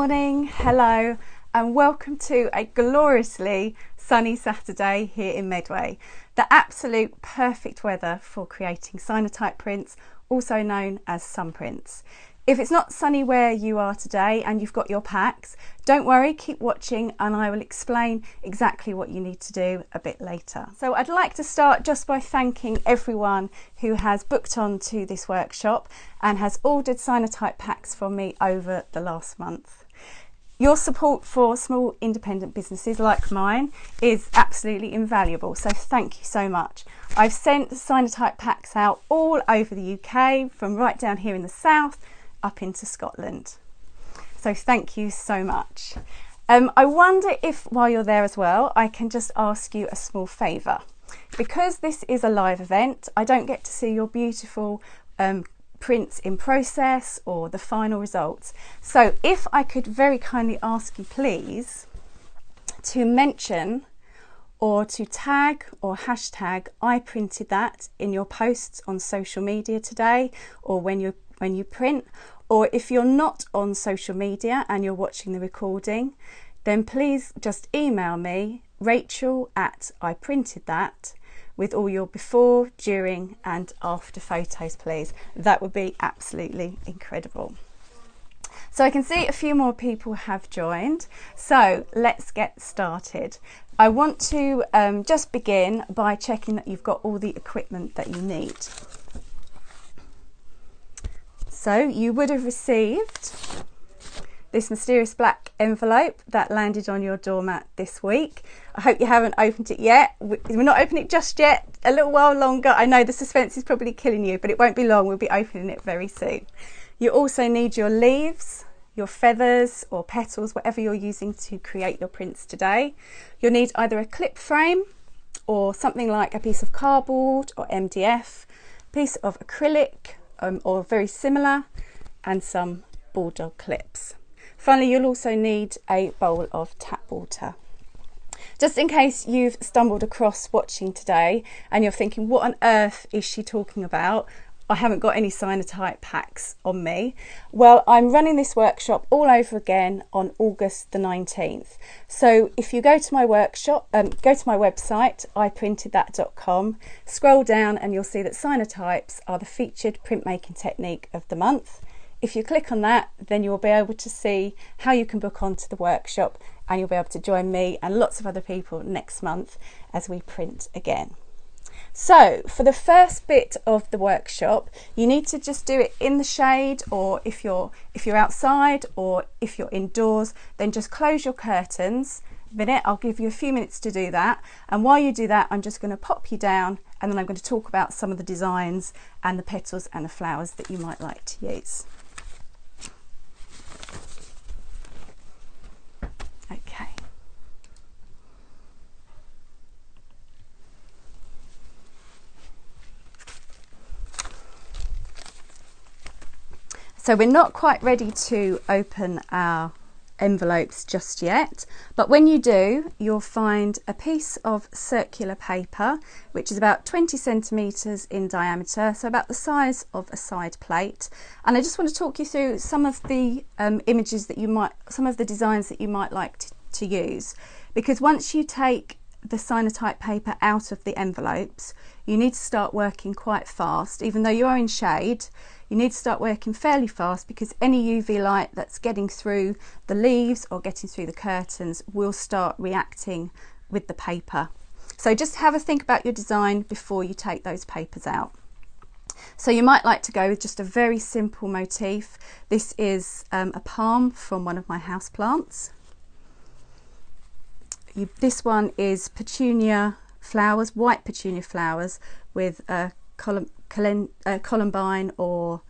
morning, hello, and welcome to a gloriously sunny Saturday here in Medway. The absolute perfect weather for creating cyanotype prints, also known as sun prints. If it's not sunny where you are today and you've got your packs, don't worry, keep watching and I will explain exactly what you need to do a bit later. So I'd like to start just by thanking everyone who has booked on to this workshop and has ordered cyanotype packs from me over the last month. Your support for small independent businesses like mine is absolutely invaluable, so thank you so much. I've sent cyanotype packs out all over the UK, from right down here in the south up into Scotland. So thank you so much. I wonder if while you're there as well, I can just ask you a small favour. Because this is a live event, I don't get to see your beautiful prints in process or the final results. So if I could very kindly ask you please to mention or to tag or hashtag I printed that in your posts on social media today, or when you print, or if you're not on social media and you're watching the recording, then please just email me, Rachel@IPrintedThat, with all your before, during and after photos, please. That would be absolutely incredible. So I can see a few more people have joined, so let's get started. I want to just begin by checking that you've got all the equipment that you need. So you would have received this mysterious black envelope that landed on your doormat this week. I hope you haven't opened it yet. We're not opening it just yet, a little while longer. I know the suspense is probably killing you, but it won't be long. We'll be opening it very soon. You also need your leaves, your feathers or petals, whatever you're using to create your prints today. You'll need either a clip frame or something like a piece of cardboard or MDF, piece of acrylic or very similar, and some bulldog clips. Finally, you'll also need a bowl of tap water. Just in case you've stumbled across watching today and you're thinking, what on earth is she talking about? I haven't got any cyanotype packs on me. Well, I'm running this workshop all over again on August the 19th. So if you go to my workshop, go to my website, iPrintedThat.com, scroll down and you'll see that cyanotypes are the featured printmaking technique of the month. If you click on that, then you'll be able to see how you can book onto the workshop, and you'll be able to join me and lots of other people next month as we print again. So for the first bit of the workshop, you need to just do it in the shade, or if you're outside or if you're indoors, then just close your curtains. I'll give you a few minutes to do that, and while you do that, I'm just going to pop you down and then I'm going to talk about some of the designs and the petals and the flowers that you might like to use. Okay. So we're not quite ready to open our envelopes just yet, but when you do, you'll find a piece of circular paper which is about 20 centimetres in diameter, so about the size of a side plate. And I just want to talk you through some of the some of the designs that you might like to use, because once you take the cyanotype paper out of the envelopes, you need to start working quite fast. Even though you are in shade, you need to start working fairly fast, because any UV light that's getting through the leaves or getting through the curtains will start reacting with the paper. So just have a think about your design before you take those papers out. So you might like to go with just a very simple motif. This is a palm from one of my houseplants. This one is petunia flowers, white petunia flowers with a columbine or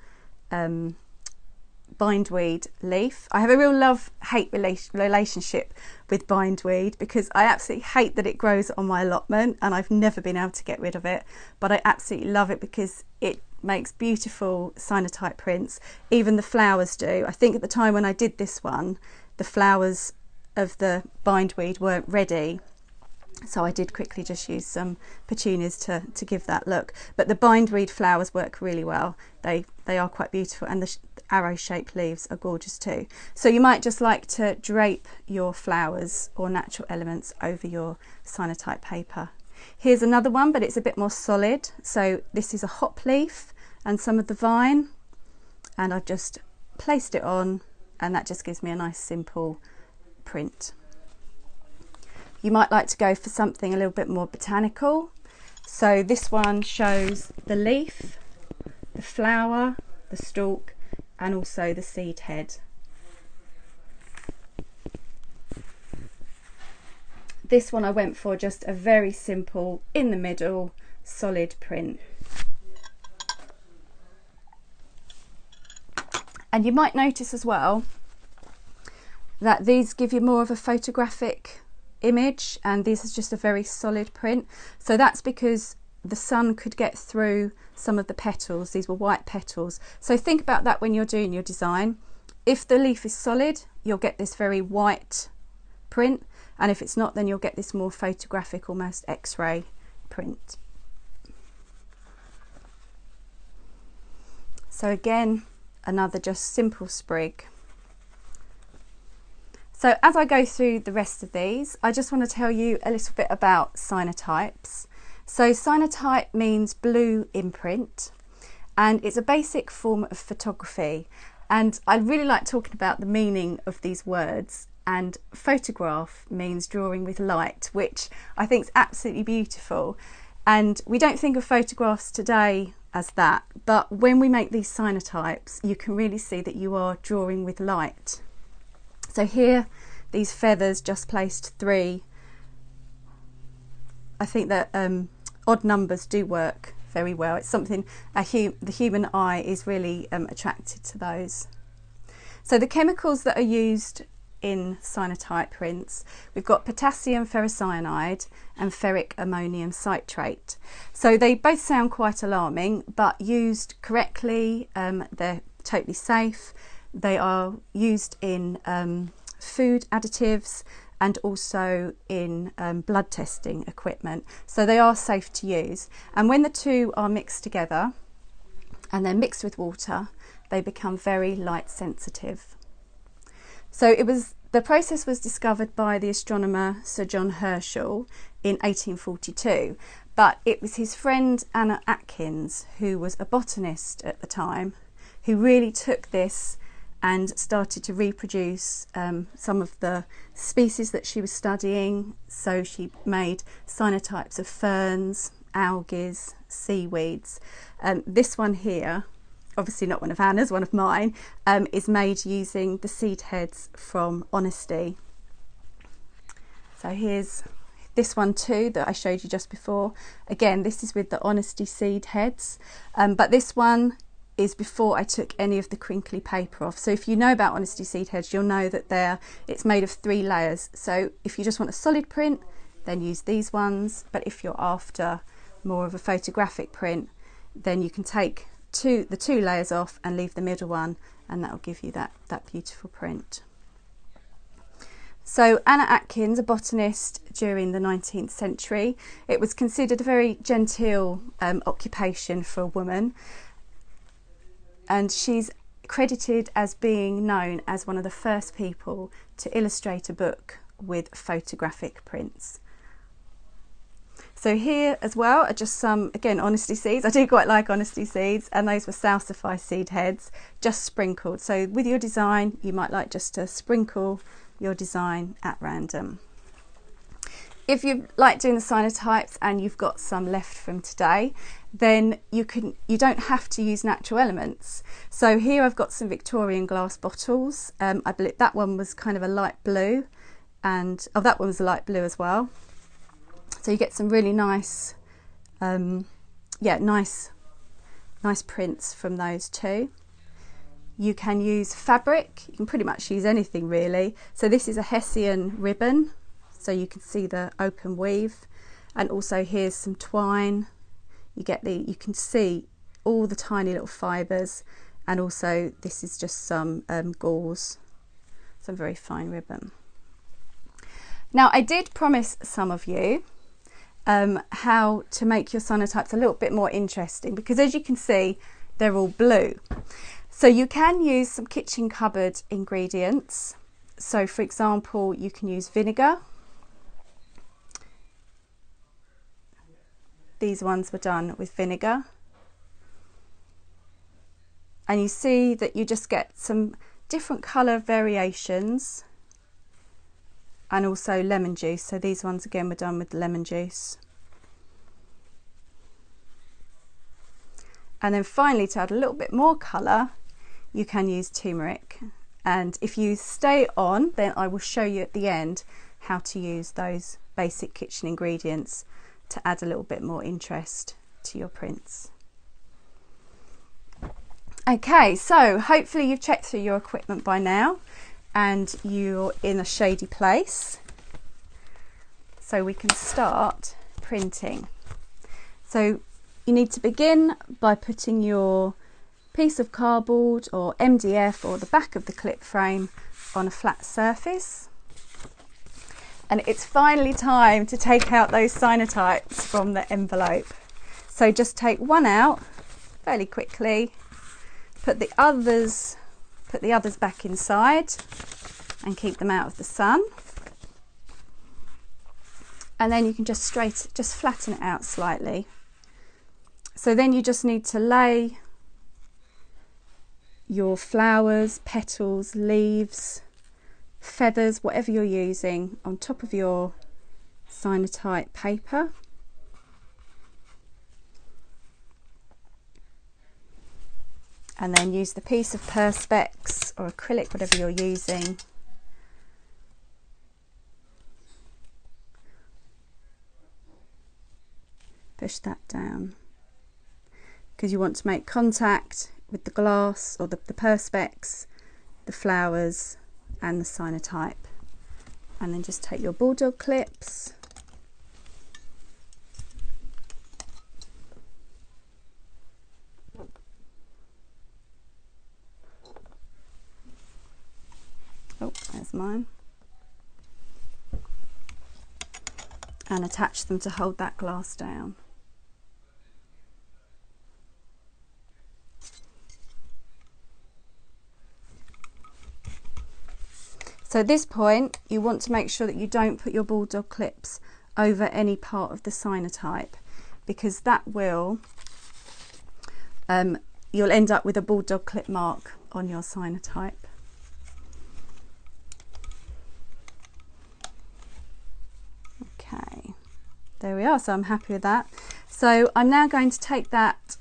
bindweed leaf. I have a real love-hate relationship with bindweed, because I absolutely hate that it grows on my allotment and I've never been able to get rid of it, but I absolutely love it because it makes beautiful cyanotype prints. Even the flowers do. I think at the time when I did this one, the flowers of the bindweed weren't ready, So I did quickly just use some petunias to give that look. But the bindweed flowers work really well. They are quite beautiful, and the arrow-shaped leaves are gorgeous too. So you might just like to drape your flowers or natural elements over your Cyanotype paper. Here's another one, but it's a bit more solid. So this is a hop leaf and some of the vine, and I've just placed it on, and that just gives me a nice simple print. You might like to go for something a little bit more botanical. So this one shows the leaf, the flower, the stalk, and also the seed head. This one I went for just a very simple, in the middle, solid print. And you might notice as well that these give you more of a photographic image, and this is just a very solid print. So that's because the sun could get through some of the petals. These were white petals. So think about that when you're doing your design. If the leaf is solid, you'll get this very white print, and if it's not, then you'll get this more photographic, almost X-ray print. So again, another just simple sprig. So as I go through the rest of these, I just want to tell you a little bit about cyanotypes. So cyanotype means blue imprint, and it's a basic form of photography. And I really like talking about the meaning of these words. And photograph means drawing with light, which I think is absolutely beautiful. And we don't think of photographs today as that, but when we make these cyanotypes, you can really see that you are drawing with light. So here, these feathers just placed 3. I think that odd numbers do work very well. It's something the human eye is really attracted to those. So the chemicals that are used in cyanotype prints, we've got potassium ferrocyanide and ferric ammonium citrate. So they both sound quite alarming, but used correctly, they're totally safe. They are used in food additives and also in blood testing equipment. So they are safe to use. And when the two are mixed together and they're mixed with water, they become very light sensitive. So the process was discovered by the astronomer Sir John Herschel in 1842, but it was his friend Anna Atkins, who was a botanist at the time, who really took this and started to reproduce some of the species that she was studying. So she made cyanotypes of ferns, algae, seaweeds. This one here, obviously not one of Anna's, one of mine, is made using the seed heads from Honesty. So here's this one too that I showed you just before. Again, this is with the Honesty seed heads, but this one is before I took any of the crinkly paper off. So if you know about Honesty seed heads, you'll know that it's made of 3 layers. So if you just want a solid print, then use these ones. But if you're after more of a photographic print, then you can take the 2 layers off and leave the middle one, and that will give you that beautiful print. So Anna Atkins, a botanist during the 19th century, it was considered a very genteel occupation for a woman. And she's credited as being known as one of the first people to illustrate a book with photographic prints. So here as well are just some, again, Honesty seeds. I do quite like Honesty seeds, and those were salsify seed heads, just sprinkled. So with your design, you might like just to sprinkle your design at random. If you like doing the cyanotypes and you've got some left from today, then you don't have to use natural elements. So here I've got some Victorian glass bottles. I believe that one was kind of a light blue, and that one was a light blue as well. So you get some really nice, nice prints from those too. You can use fabric. You can pretty much use anything really. So this is a Hessian ribbon, so you can see the open weave, and also here's some twine. You can see all the tiny little fibres, and also this is just some gauze, some very fine ribbon. Now, I did promise some of you how to make your cyanotypes a little bit more interesting, because as you can see, they're all blue. So you can use some kitchen cupboard ingredients. So for example, you can use vinegar. These ones were done with vinegar. And you see that you just get some different colour variations, and also lemon juice. So these ones again were done with lemon juice. And then finally, to add a little bit more colour, you can use turmeric. And if you stay on, then I will show you at the end how to use those basic kitchen ingredients to add a little bit more interest to your prints. Okay, so hopefully you've checked through your equipment by now and you're in a shady place, so we can start printing. So you need to begin by putting your piece of cardboard or MDF or the back of the clip frame on a flat surface. And it's finally time to take out those cyanotypes from the envelope. So just take one out fairly quickly, put the others back inside and keep them out of the sun. And then you can just flatten it out slightly. So then you just need to lay your flowers, petals, leaves, feathers, whatever you're using, on top of your Cyanotype paper. And then use the piece of Perspex or acrylic, whatever you're using. Push that down, because you want to make contact with the glass or the Perspex, the flowers and the Cyanotype. And then just take your bulldog clips, oh, there's mine, and attach them to hold that glass down. So at this point, you want to make sure that you don't put your bulldog clips over any part of the Cyanotype, because that will, you'll end up with a bulldog clip mark on your Cyanotype. Okay, there we are. So I'm happy with that. So I'm now going to take that,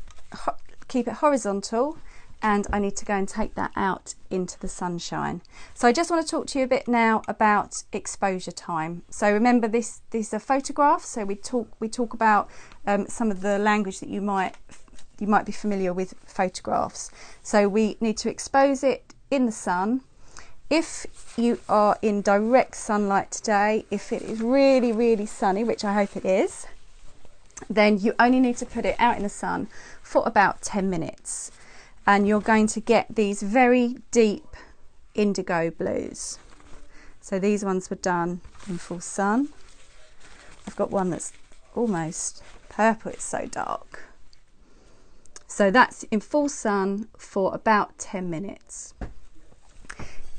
keep it horizontal, and I need to go and take that out into the sunshine. So I just want to talk to you a bit now about exposure time. So remember, these are photographs, so we talk about some of the language that you might be familiar with photographs. So we need to expose it in the sun. If you are in direct sunlight today, if it is really, really sunny, which I hope it is, then you only need to put it out in the sun for about 10 minutes. And you're going to get these very deep indigo blues. So these ones were done in full sun. I've got one that's almost purple, it's so dark. So that's in full sun for about 10 minutes.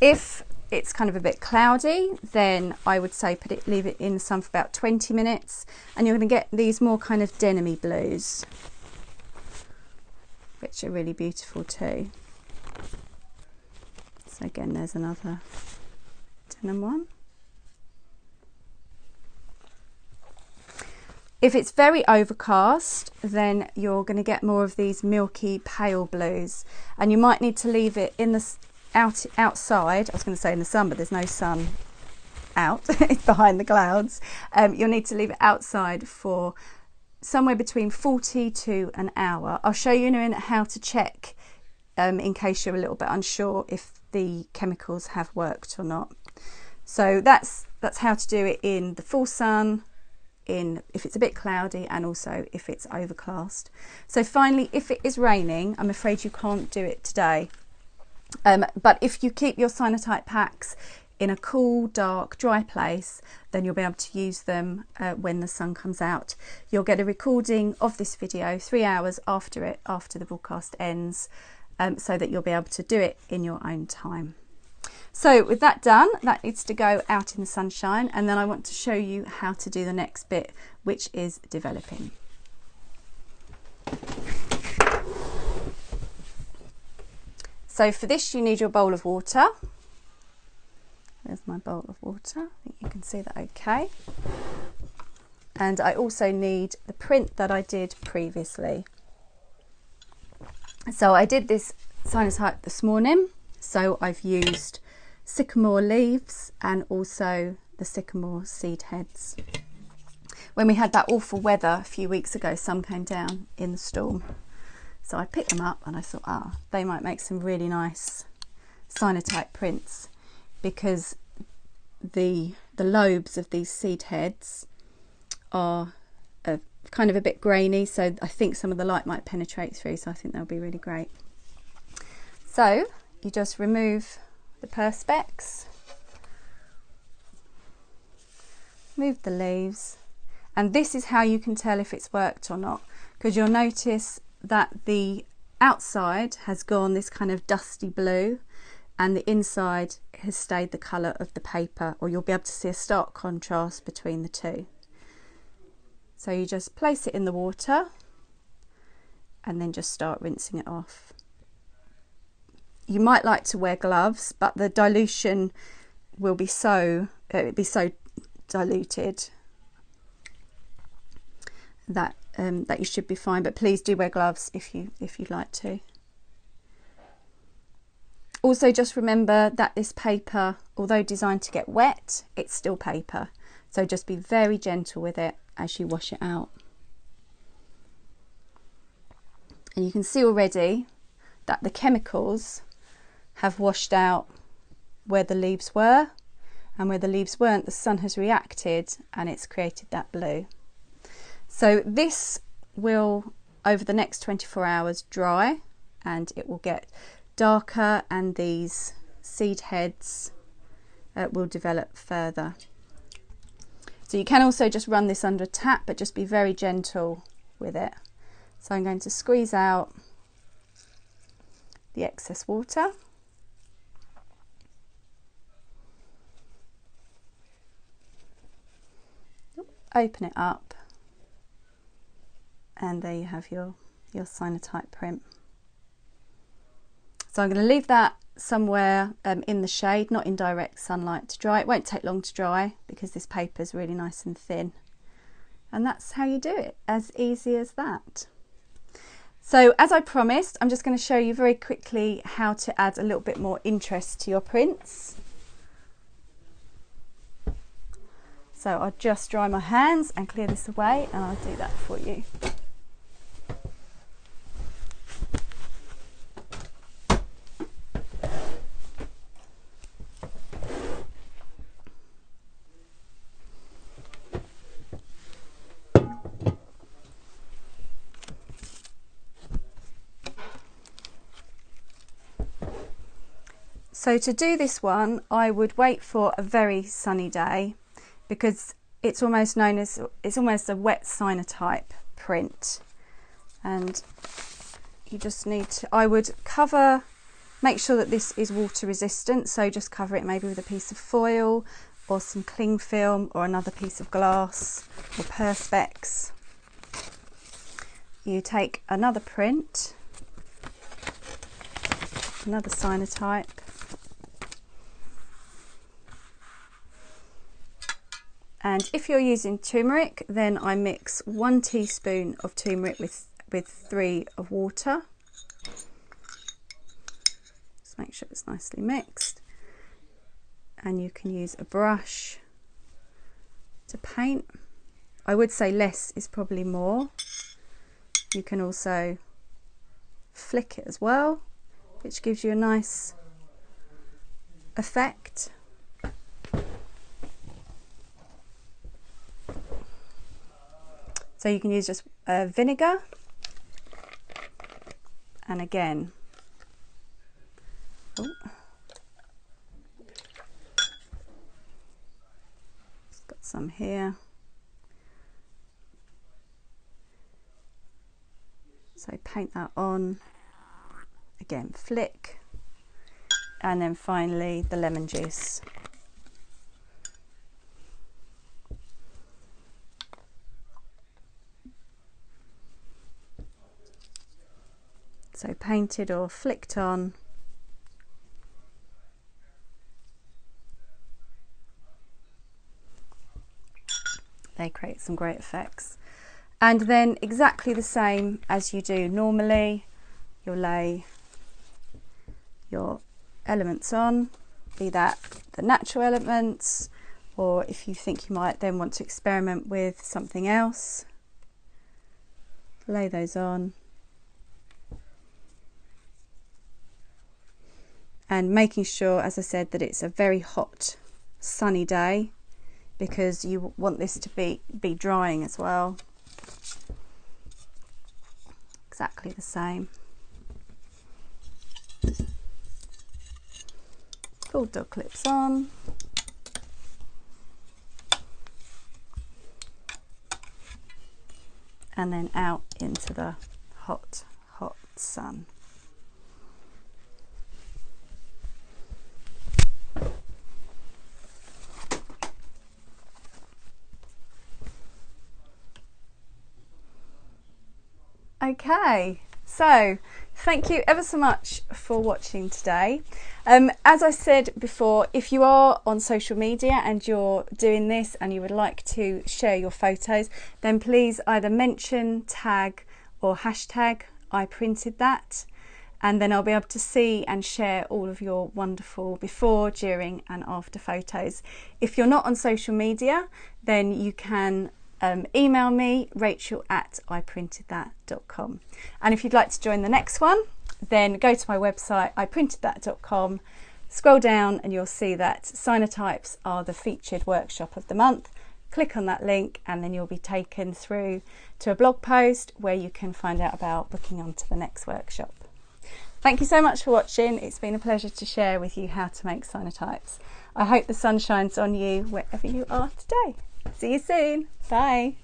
If it's kind of a bit cloudy, then I would say leave it in the sun for about 20 minutes, and you're going to get these more kind of denim-y blues, which are really beautiful too. So again, there's another denim one. If it's very overcast, then you're going to get more of these milky pale blues, and you might need to leave it in the outside. I was going to say in the sun, but there's no sun out. It's behind the clouds. You'll need to leave it outside for somewhere between 40 to an hour. I'll show you in a minute how to check in case you're a little bit unsure if the chemicals have worked or not. So that's how to do it in the full sun, if it's a bit cloudy, and also if it's overcast. So finally, if it is raining, I'm afraid you can't do it today. But if you keep your Cyanotype packs in a cool, dark, dry place, then you'll be able to use them when the sun comes out. You'll get a recording of this video 3 hours after the broadcast ends, so that you'll be able to do it in your own time. So with that done, that needs to go out in the sunshine, and then I want to show you how to do the next bit, which is developing. So for this you need your bowl of water. There's my bowl of water, I think you can see that okay. And I also need the print that I did previously. So I did this Cyanotype this morning, so I've used sycamore leaves and also the sycamore seed heads. When we had that awful weather a few weeks ago, some came down in the storm. So I picked them up and I thought, they might make some really nice Cyanotype prints, because the lobes of these seed heads are kind of a bit grainy, so I think some of the light might penetrate through, so I think they'll be really great. So you just remove the perspex, move the leaves, and this is how you can tell if it's worked or not, because you'll notice that the outside has gone this kind of dusty blue and the inside has stayed the colour of the paper, or you'll be able to see a stark contrast between the two. So you just place it in the water and then just start rinsing it off. You might like to wear gloves, but the dilution will be so diluted that that you should be fine, but please do wear gloves if you'd like to. Also, just remember that this paper, although designed to get wet, it's still paper, so just be very gentle with it as you wash it out. And you can see already that the chemicals have washed out where the leaves were, and where the leaves weren't, the sun has reacted and it's created that blue. So this will, over the next 24 hours, dry, and it will get darker, and these seed heads will develop further. So you can also just run this under a tap, but just be very gentle with it. So I'm going to squeeze out the excess water. Open it up, and there you have your Cyanotype print. So I'm going to leave that somewhere in the shade, not in direct sunlight, to dry. It won't take long to dry because this paper is really nice and thin. And that's how you do it, as easy as that. So as I promised, I'm just going to show you very quickly how to add a little bit more interest to your prints. So I'll just dry my hands and clear this away, and I'll do that for you. So to do this one, I would wait for a very sunny day, because it's almost a wet Cyanotype print, and you just need to, I would make sure that this is water resistant, so just cover it maybe with a piece of foil or some cling film or another piece of glass or perspex. You take another print, another Cyanotype, and if you're using turmeric, then I mix 1 teaspoon of turmeric with 3 of water. Just make sure it's nicely mixed. And you can use a brush to paint. I would say less is probably more. You can also flick it as well, which gives you a nice effect. So you can use just vinegar, and again, some here. So paint that on, again flick, and then finally the lemon juice. So painted or flicked on. They create some great effects. And then exactly the same as you do normally, you'll lay your elements on, be that the natural elements, or if you think you might then want to experiment with something else, lay those on. And making sure, as I said, that it's a very hot, sunny day, because you want this to be drying as well. Exactly the same. Full dog clips on. And then out into the hot, hot sun. Okay, so thank you ever so much for watching today. As I said before, if you are on social media and you're doing this and you would like to share your photos, then please either mention, tag or hashtag I printed that, and then I'll be able to see and share all of your wonderful before, during and after photos. If you're not on social media, then you can email me, rachel@iprintedthat.com. And if you'd like to join the next one, then go to my website, iprintedthat.com, scroll down and you'll see that Cyanotypes are the featured workshop of the month. Click on that link and then you'll be taken through to a blog post where you can find out about booking onto the next workshop. Thank you so much for watching. It's been a pleasure to share with you how to make Cyanotypes. I hope the sun shines on you wherever you are today. See you soon. Bye.